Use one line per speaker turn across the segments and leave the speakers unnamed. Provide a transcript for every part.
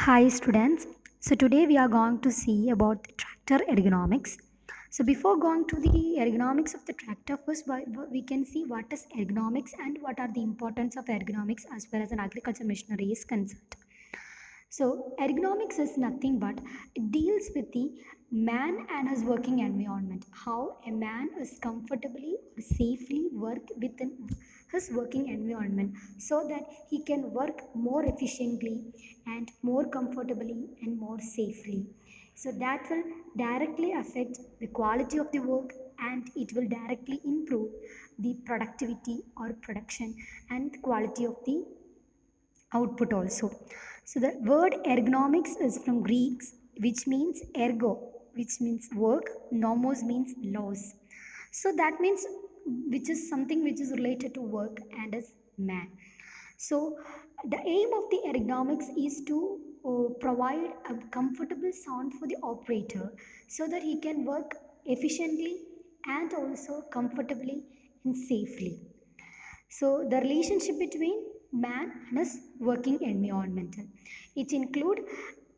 Hi students. So today we are going to see about the tractor ergonomics. So before going to the ergonomics of the tractor, first we can see what is ergonomics and what are the importance of ergonomics as far as an agriculture machinery is concerned. So ergonomics is nothing but it deals with the man and his working environment, how a man is comfortably or safely work within his working environment so that he can work more efficiently and more comfortably and more safely. So that will directly affect the quality of the work and it will directly improve the productivity or production and the quality of the output also. So the word ergonomics is from Greeks, which means ergo, which means work, nomos means laws. So that means which is something which is related to work and as man. So the aim of the ergonomics is to provide a comfortable sound for the operator so that he can work efficiently and also comfortably and safely. So the relationship between man and his working environment. It include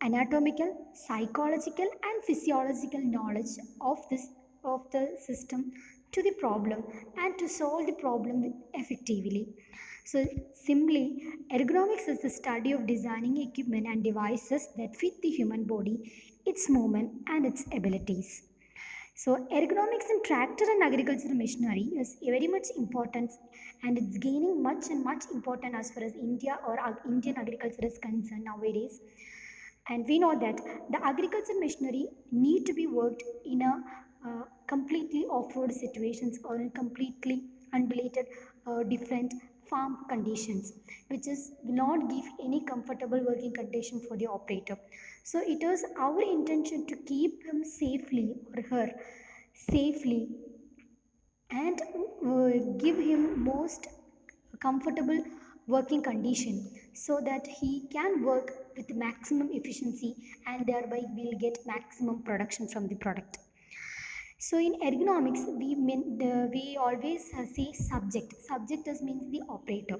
anatomical, psychological and physiological knowledge of the system to the problem and to solve the problem effectively. So simply, ergonomics is the study of designing equipment and devices that fit the human body, its movement and its abilities. So ergonomics in tractor and agricultural machinery is very much important and it's gaining much and much important as far as India or Indian agriculture is concerned nowadays. And we know that the agricultural machinery need to be worked in a completely off-road situations or in completely unrelated different farm conditions, which is will not give any comfortable working condition for the operator. So it is our intention to keep him safely or her safely and give him most comfortable working condition so that he can work with maximum efficiency and thereby will get maximum production from the product. So in ergonomics, we always say subject. Subject does means the operator.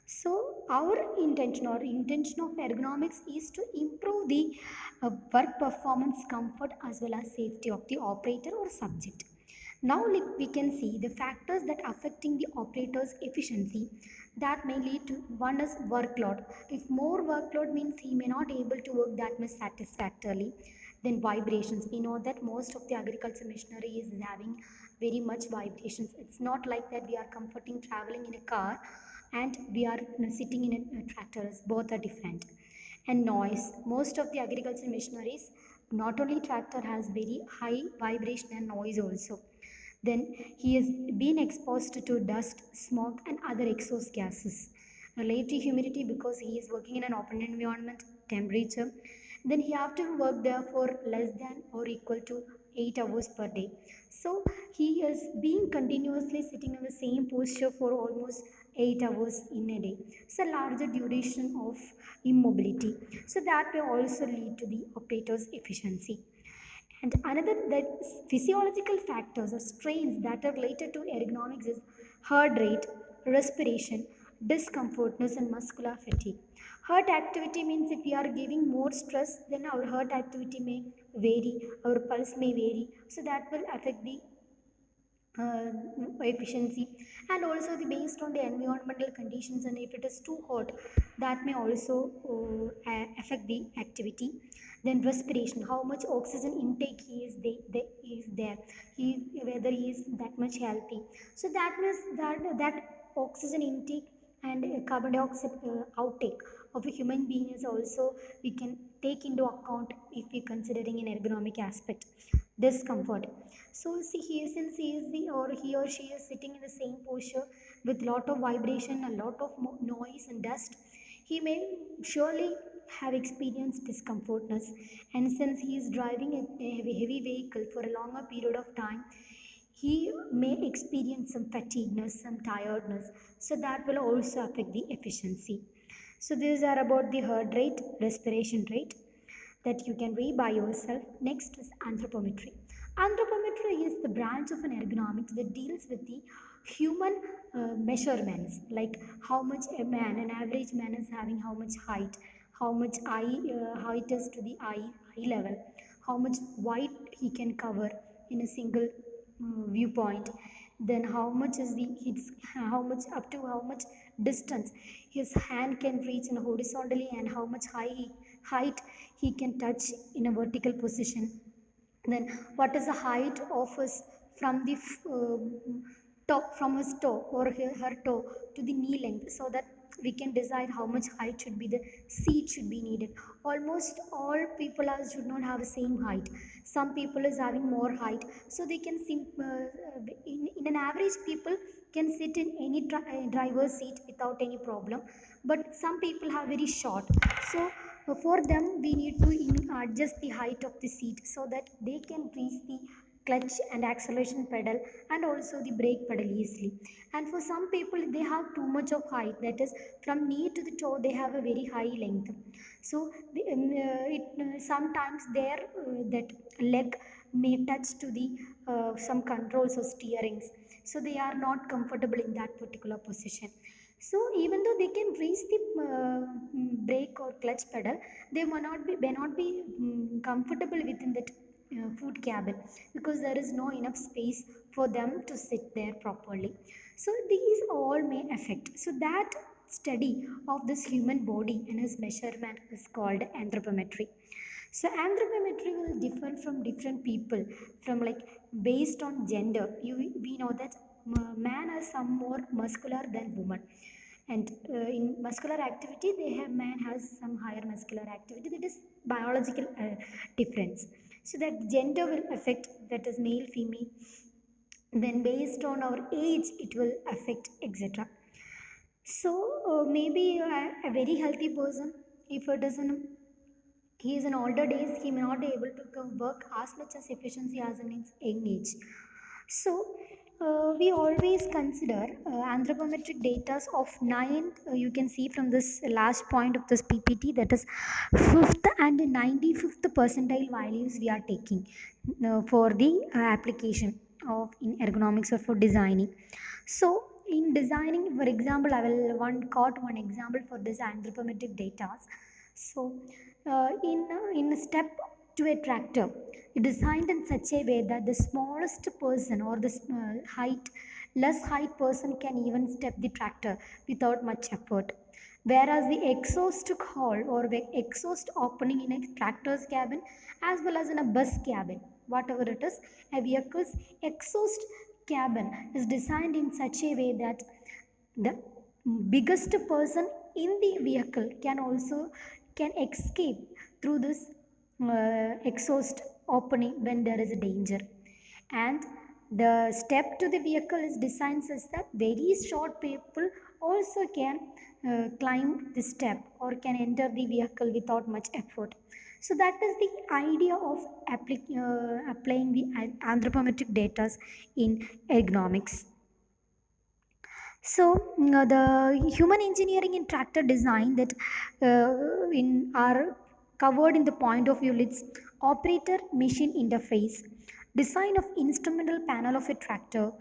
So our intention of ergonomics is to improve the work performance, comfort as well as safety of the operator or subject. Now we can see the factors that affecting the operator's efficiency that may lead to one is workload. If more workload means he may not able to work that much satisfactorily, then vibrations. We know that most of the agriculture machinery is having very much vibrations. It's not like that we are comforting traveling in a car and we are sitting in a tractor. Both are different. And noise. Most of the agriculture machineries, not only tractor has very high vibration and noise also. Then he has been exposed to dust, smoke and other exhaust gases. Related to humidity because he is working in an open environment, temperature. Then he have to work there for less than or equal to 8 hours per day. So he is being continuously sitting in the same posture for almost 8 hours in a day. So larger duration of immobility. So that may also lead to the operator's efficiency. And another that physiological factors or strains that are related to ergonomics is heart rate, respiration, discomfortness, and muscular fatigue. Heart activity means if we are giving more stress, then our heart activity may vary, our pulse may vary, so that will affect the uh, efficiency and also the based on the environmental conditions, and if it is too hot that may also affect the activity. Then respiration, how much oxygen intake is there, he whether he is that much healthy. So that means that oxygen intake and carbon dioxide outtake of a human being is also we can take into account if we considering an ergonomic aspect. Discomfort, so see he since he is the or he or she is sitting in the same posture with lot of vibration, a lot of noise and dust, he may surely have experienced discomfortness. And since he is driving a heavy vehicle for a longer period of time, he may experience some fatigueness, some tiredness. So that will also affect the efficiency. So these are about the heart rate, respiration rate that you can read by yourself. Next is anthropometry. Anthropometry is the branch of an ergonomics that deals with the human measurements, like how much a man, an average man is having, how much height, how much height is to the eye level, how much wide he can cover in a single viewpoint, then how much is the its how much up to how much distance his hand can reach in horizontally, and how much height he can touch in a vertical position. Then what is the height of his from the top, from his toe or her toe to the knee length, so that we can decide how much height should be the seat should be needed. Almost all people are should not have the same height. Some people is having more height, so they can in an average people can sit in any driver's seat without any problem. But some people have very short, so for them we need to adjust the height of the seat so that they can reach the clutch and acceleration pedal and also the brake pedal easily. And for some people they have too much of height, that is from knee to the toe they have a very high length, so sometimes their that leg may touch to the some controls or steerings, so they are not comfortable in that particular position. So even though they can reach the brake or clutch pedal, they may not be comfortable within that food cabin, because there is no enough space for them to sit there properly. So these all may affect. So that study of this human body and its measurement is called anthropometry. So anthropometry will differ from different people, from like based on gender. We know that man is some more muscular than woman, and in muscular activity they have man has some higher muscular activity, that is biological difference. So that gender will affect, that is male female. Then based on our age it will affect, etc. So maybe a very healthy person, if it is an he is in older days, he may not be able to work as much as efficiency as in his young age. So we always consider anthropometric data of ninth. You can see from this last point of this PPT, that is fifth and 95th percentile values we are taking for the application of in ergonomics or for designing. So in designing, for example, I will quote one example for this anthropometric data. So in a step to a tractor, designed in such a way that the smallest person or the less height person can even step the tractor without much effort. Whereas the exhaust hole or the exhaust opening in a tractor's cabin as well as in a bus cabin, whatever it is, a vehicle's exhaust cabin is designed in such a way that the biggest person in the vehicle can escape through this exhaust opening when there is a danger. And the step to the vehicle is designed such that very short people also can climb the step or can enter the vehicle without much effort. So that is the idea of applying the anthropometric data in ergonomics. So the human engineering in tractor design that in are covered in the point of view, its operator machine interface, design of instrumental panel of a tractor,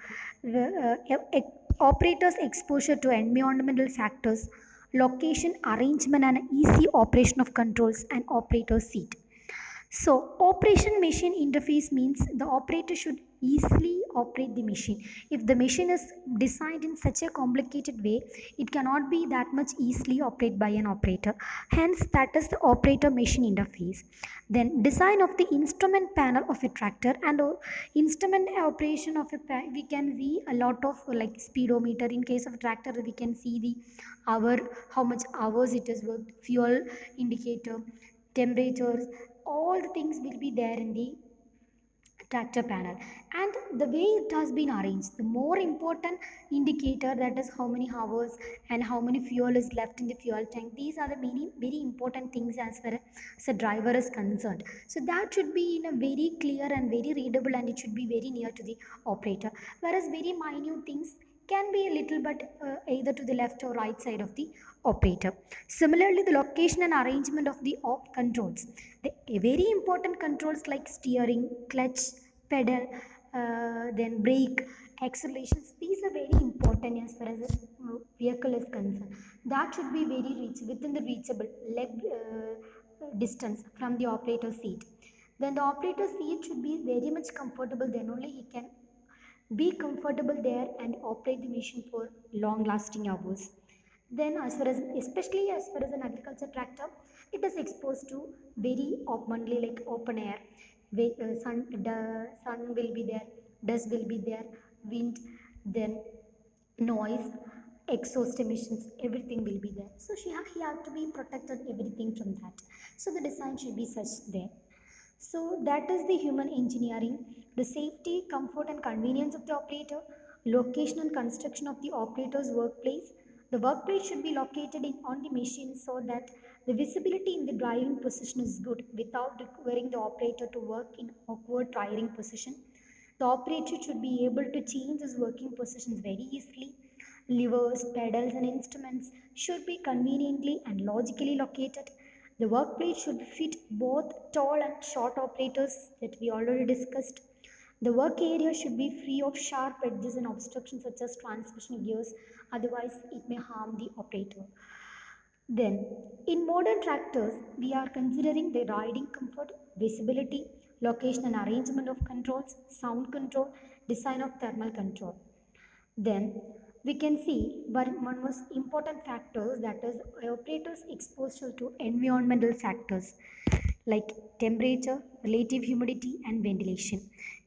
operator's exposure to environmental factors, location arrangement and easy operation of controls and operator seat. So, operation machine interface means the operator should easily operate the machine. If the machine is designed in such a complicated way, it cannot be that much easily operated by an operator. Hence, that is the operator machine interface. Then, design of the instrument panel of a tractor and instrument operation of we can see a lot of like speedometer. In case of tractor, we can see the hour, how much hours it is worked, fuel indicator, temperatures, all the things will be there in the tractor panel. And the way it has been arranged, the more important indicator, that is how many hours and how many fuel is left in the fuel tank, these are the many very important things as far as the driver is concerned. So that should be in a very clear and very readable, and it should be very near to the operator, whereas very minute things can be a little but either to the left or right side of the operator. Similarly, the location and arrangement of the op controls. The very important controls like steering, clutch, pedal, then brake, accelerations, these are very important as far as the vehicle is concerned. That should be very within the reachable leg distance from the operator's seat. Then the operator's seat should be very much comfortable, then only he can be comfortable there and operate the machine for long lasting hours. Then as far as, especially as far as an agriculture tractor, it is exposed to very openly, like open air. Sun will be there, dust will be there, wind, then noise, exhaust emissions, everything will be there. So he have to be protected everything from that. So the design should be such there. So that is the human engineering, the safety, comfort and convenience of the operator, location and construction of the operator's workplace. The workplace should be located on the machine so that the visibility in the driving position is good without requiring the operator to work in awkward driving position. The operator should be able to change his working positions very easily. Levers, pedals and instruments should be conveniently and logically located. The workplace should fit both tall and short operators that we already discussed. The work area should be free of sharp edges and obstructions such as transmission gears, otherwise it may harm the operator. Then, in modern tractors, we are considering the riding comfort, visibility, location and arrangement of controls, sound control, design of thermal control. Then we can see one most important factors, that is operators exposure to environmental factors like temperature, relative humidity and ventilation.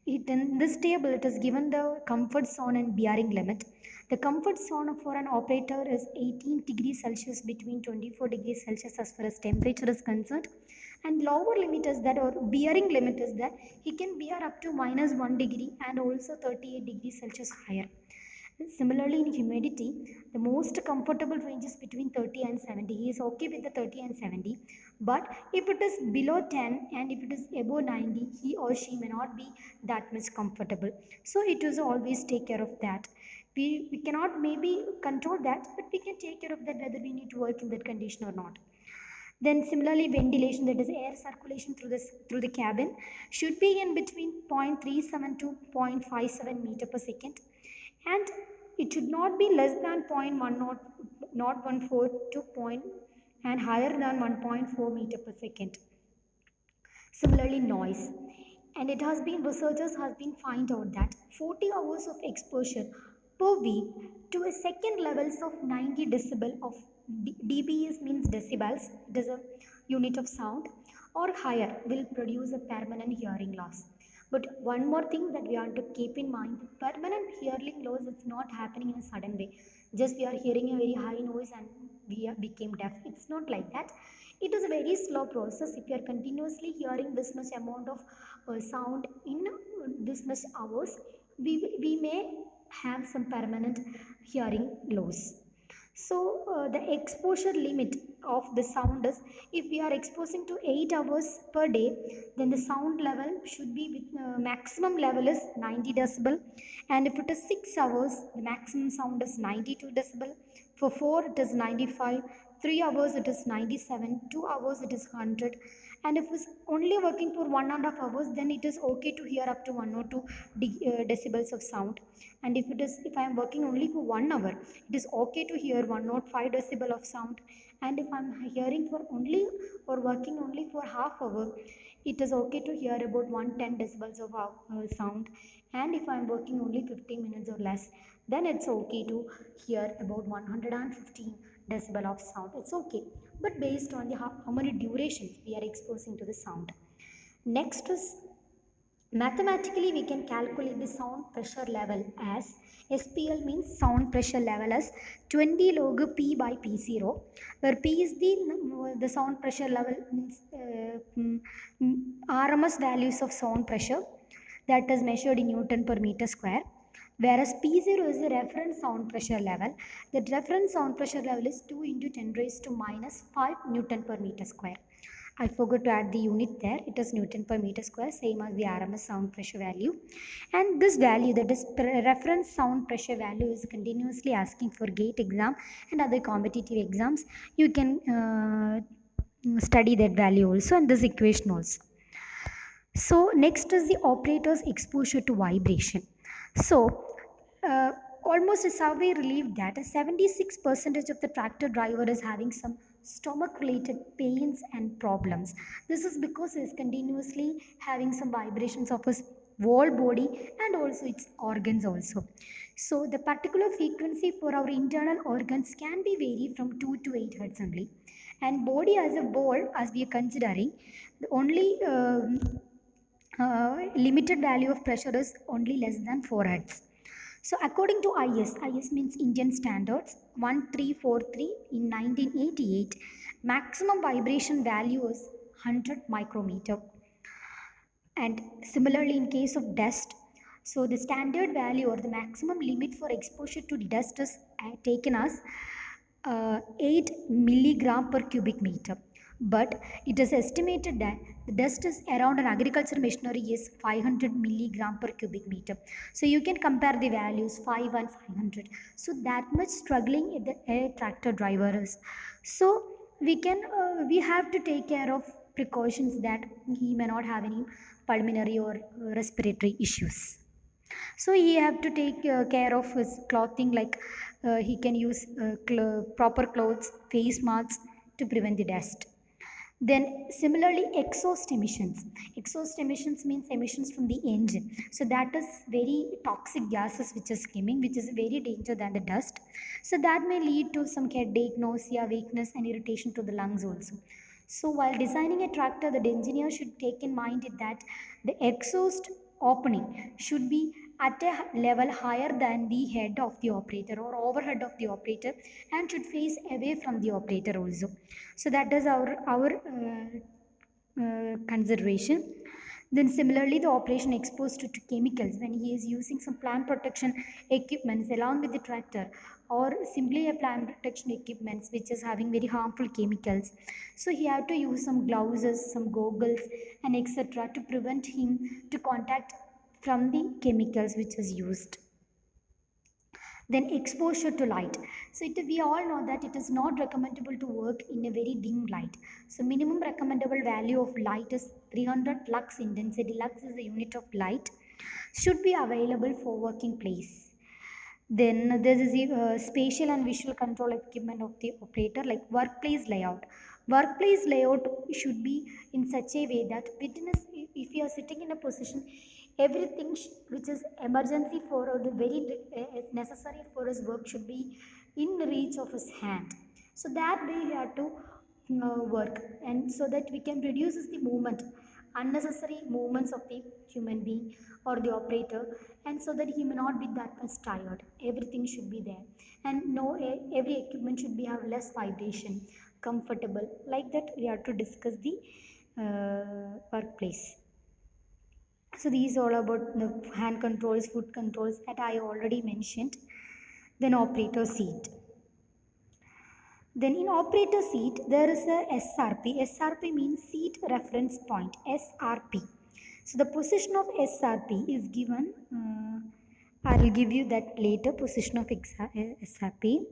In this table it is given the comfort zone and bearing limit. The comfort zone for an operator is 18 degrees Celsius between 24 degrees Celsius as far as temperature is concerned, and lower limit is that, or bearing limit is that he can bear up to -1 degree and also 38 degrees Celsius higher. Similarly, in humidity, the most comfortable range is between 30 and 70. He is okay with the 30 and 70. But if it is below 10 and if it is above 90, he or she may not be that much comfortable. So it is always take care of that. We cannot maybe control that, but we can take care of that whether we need to work in that condition or not. Then similarly, ventilation, that is air circulation through the cabin, should be in between 0.37 to 0.57 meter per second, and it should not be less than 0.14 to point and higher than 1.4 meter per second. Similarly, noise, and it has been, researchers has been find out that 40 hours of exposure per week to a second levels of 90 decibel of dBs means decibels, it is a unit of sound, or higher will produce a permanent hearing loss. But one more thing that we have to keep in mind, permanent hearing loss is not happening in a sudden way. Just we are hearing a very high noise and we became deaf. It's not like that. It is a very slow process. If you are continuously hearing this much amount of sound in this much hours, we may have some permanent hearing loss. So the exposure limit of the sound is, if we are exposing to 8 hours per day, then the sound level should be with maximum level is 90 decibel, and if it is 6 hours, the maximum sound is 92 decibel. For 4 it is 95, 3 hours it is 97, 2 hours it is 100, and if it's only working for 1.5 hours, then it is okay to hear up to 102 decibels of sound. And if I am working only for 1 hour, it is okay to hear 105 decibel of sound. And if I am hearing for only or working only for half hour, it is okay to hear about 110 decibels of sound. And if I am working only 15 minutes or less, then it's okay to hear about 115 decibel of sound. It's okay, but based on the how many durations we are exposing to the sound. Next is, mathematically we can calculate the sound pressure level as SPL means sound pressure level as 20 log P by P0, where P is the sound pressure level, means RMS values of sound pressure that is measured in Newton per meter square, whereas P0 is the reference sound pressure level. The reference sound pressure level is 2 into 10 raised to minus 5 Newton per meter square. I forgot to add the unit there. It is Newton per meter square, same as the RMS sound pressure value. And this value, that is reference sound pressure value, is continuously asking for GATE exam and other competitive exams. You can study that value also and this equation also. So next is the operator's exposure to vibration. So uh, almost a survey revealed that 76% of the tractor driver is having some stomach related pains and problems. This is because he is continuously having some vibrations of his whole body and also its organs also. So the particular frequency for our internal organs can be vary from 2 to 8 hertz only, and body as a whole, as we are considering, the only limited value of pressure is only less than 4 hertz. So according to IS means Indian Standards 1343 in 1988, maximum vibration value is 100 micrometer. And similarly, in case of dust, so the standard value or the maximum limit for exposure to dust is taken as 8 milligram per cubic meter. But it is estimated that the dust is around an agriculture machinery is 500 milligram per cubic meter. So you can compare the values 5 and 500. So that much struggling the a tractor driver is. So we have to take care of precautions that he may not have any pulmonary or respiratory issues. So he have to take care of his clothing, like he can use proper clothes, face masks to prevent the dust. Then similarly, exhaust emissions. Exhaust emissions means emissions from the engine. So that is very toxic gases which is skimming, which is very danger than the dust. So that may lead to some headache, nausea, weakness, and irritation to the lungs also. So while designing a tractor, the engineer should take in mind that the exhaust opening should be at a level higher than the head of the operator or overhead of the operator, and should face away from the operator also. So that is our consideration. Then similarly, the operation exposed to chemicals when he is using some plant protection equipments along with the tractor, or simply a plant protection equipments which is having very harmful chemicals. So he had to use some gloves, some goggles, and etc. to prevent him to contact from the chemicals which is used. Then exposure to light. So we all know that it is not recommendable to work in a very dim light. So minimum recommendable value of light is 300 lux intensity. Lux is a unit of light. Should be available for working place. Then there is the spatial and visual control equipment of the operator, like workplace layout. Workplace layout should be in such a way that witness, if you are sitting in a position, everything which is emergency for or the very necessary for his work should be in reach of his hand. So that way he had to work, and so that we can reduce the movement, unnecessary movements of the human being or the operator, and so that he may not be that much tired. Everything should be there, and every equipment should be have less vibration, comfortable, like that we have to discuss the workplace. So these all about the hand controls, foot controls that I already mentioned. Then operator seat. Then in operator seat, there is a SRP. SRP means seat reference point, SRP. So the position of SRP is given, I will give you that later, position of SRP.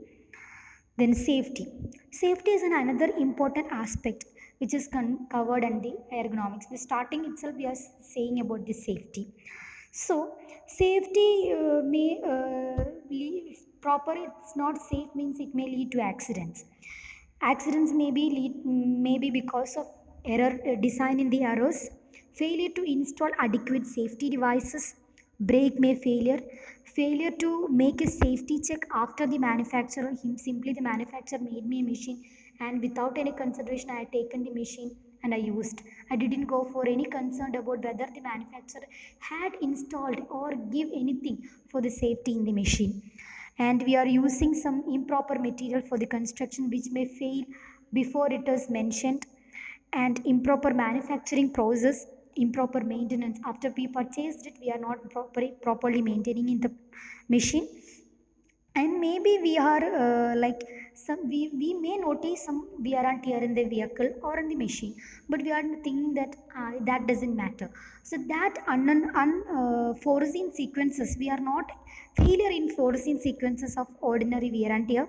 Then safety. Safety is another important aspect which is covered in the ergonomics. The starting itself we are saying about the safety. So safety may proper, it's not safe means it may lead to accidents. Accidents may be because of error design in the errors, failure to install adequate safety devices, brake may failure to make a safety check after the manufacturer. Simply the manufacturer made me a machine, and without any consideration I had taken the machine and I used. I didn't go for any concern about whether the manufacturer had installed or give anything for the safety in the machine. And we are using some improper material for the construction which may fail before it is mentioned, and improper manufacturing process, improper maintenance. After we purchased it, we are not properly maintaining in the machine, and maybe we are we may notice some wear and tear in the vehicle or in the machine, but we are thinking that that doesn't matter. So that unforeseen sequences, we are not failure in foreseen sequences of ordinary wear and tear.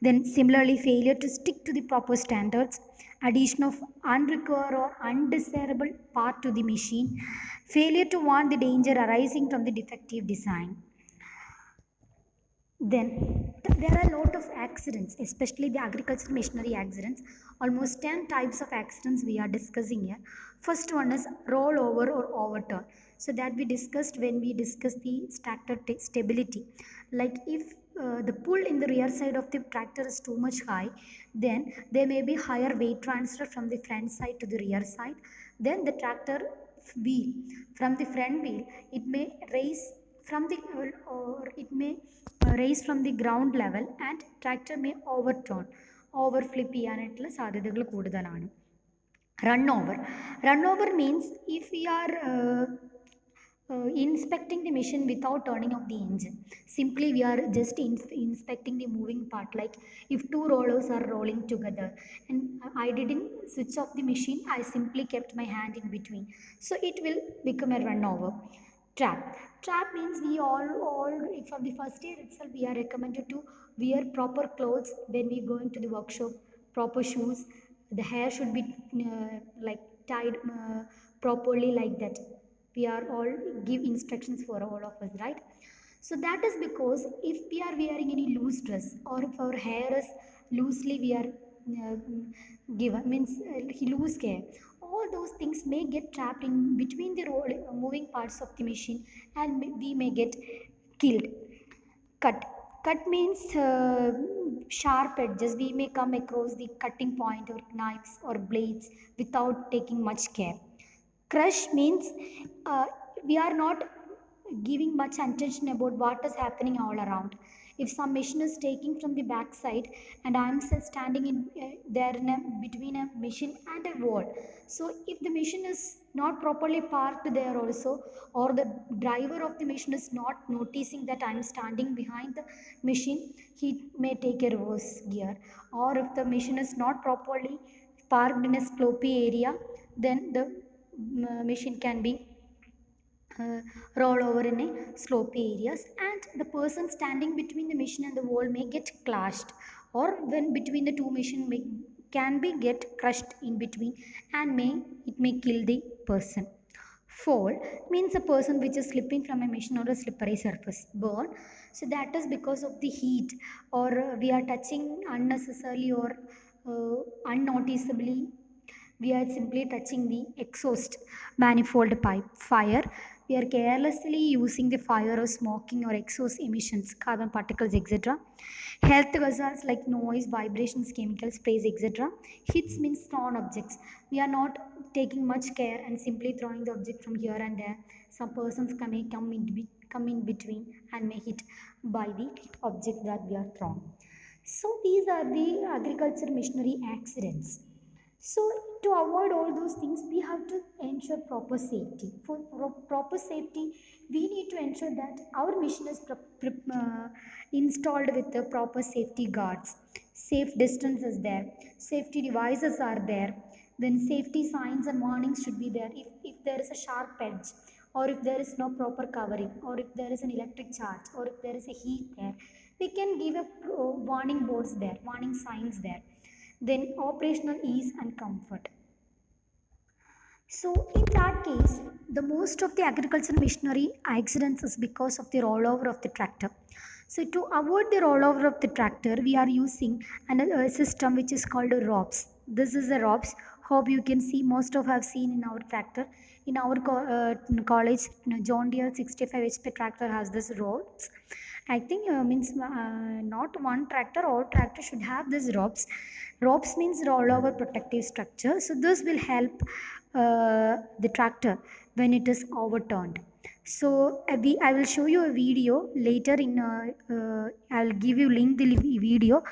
Then similarly, failure to stick to the proper standards, addition of unrequired or undesirable part to the machine, failure to warn the danger arising from the defective design. Then there are a lot of accidents, especially the agricultural machinery accidents. Almost 10 types of accidents we are discussing here. First one is rollover or overturn. So that we discussed when we discussed the tractor stability. Like if the pull in the rear side of the tractor is too much high, then there may be higher weight transfer from the front side to the rear side. Then the tractor wheel from the front wheel, it may raise from the or it may raise from the ground level and tractor may overturn overflip ചെയ്യാനായിട്ടുള്ള സാധ്യതകൾ കൂടുതലാണ്. Run over means if we are inspecting the machine without turning off the engine. Simply we are just inspecting the moving part, like if two rollers are rolling together and I didn't switch off the machine, I simply kept my hand in between, so it will become a run over. Trap means we all from the first year itself we are recommended to wear proper clothes when we go into the workshop, proper shoes, the hair should be like tied properly, like that we are all give instructions for all of us, right? So that is because if we are wearing any loose dress or if our hair is loosely we are uh, given means loose hair, all those things may get trapped in between the moving parts of the machine and we may get killed. Cut means sharp edges, we may come across the cutting point or knives or blades without taking much care. Crush means uh, we are not giving much attention about what is happening all around. If some machine is taking from the back side and I am standing in there in between a machine and a wall, so if the machine is not properly parked there also, or the driver of the machine is not noticing that I am standing behind the machine, he may take a reverse gear. Or if the machine is not properly parked in a slopy area, then the machine can be roll over in a slopey areas and the person standing between the machine and the wall may get clashed, or when between the two machine can be get crushed in between and may kill the person. Fall means a person which is slipping from a machine or a slippery surface. Burn, so that is because of the heat, or we are touching unnecessarily or unnoticeably, we are simply touching the exhaust manifold pipe. Fire, we are carelessly using the fire or smoking or exhaust emissions, carbon particles, etc. Health hazards like noise, vibrations, chemicals, sprays, etc. Hits means thrown objects. We are not taking much care and simply throwing the object from here and there. Some persons may come in between and may hit by the object that we are thrown. So these are the agriculture machinery accidents. So to avoid all those things, we have to ensure proper safety. For proper safety, we need to ensure that our machine is installed with the proper safety guards. Safe distance is there. Safety devices are there. Then safety signs and warnings should be there. If there is a sharp edge, or if there is no proper covering, or if there is an electric charge, or if there is a heat there, we can give a warning boards there, warning signs there. Then operational ease and comfort. So in that case, the most of the agricultural machinery accidents is because of the rollover of the tractor. So to avoid the rollover of the tractor, we are using a system which is called a ROPS. This is a ROPS. Hope you can see, most of have seen in our tractor. In our college, John Deere 65 HP tractor has this ROPS. I think means not one tractor, all tractor should have this ROPS. ROPS means rollover protective structure. So this will help the tractor when it is overturned. So I will show you a video later in I'll give you link the video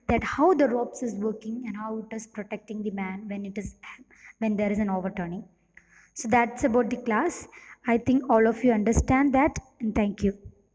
that how the ropes is working and how it is protecting the man when there is an overturning. So that's about the class. I think all of you understand that, and thank you.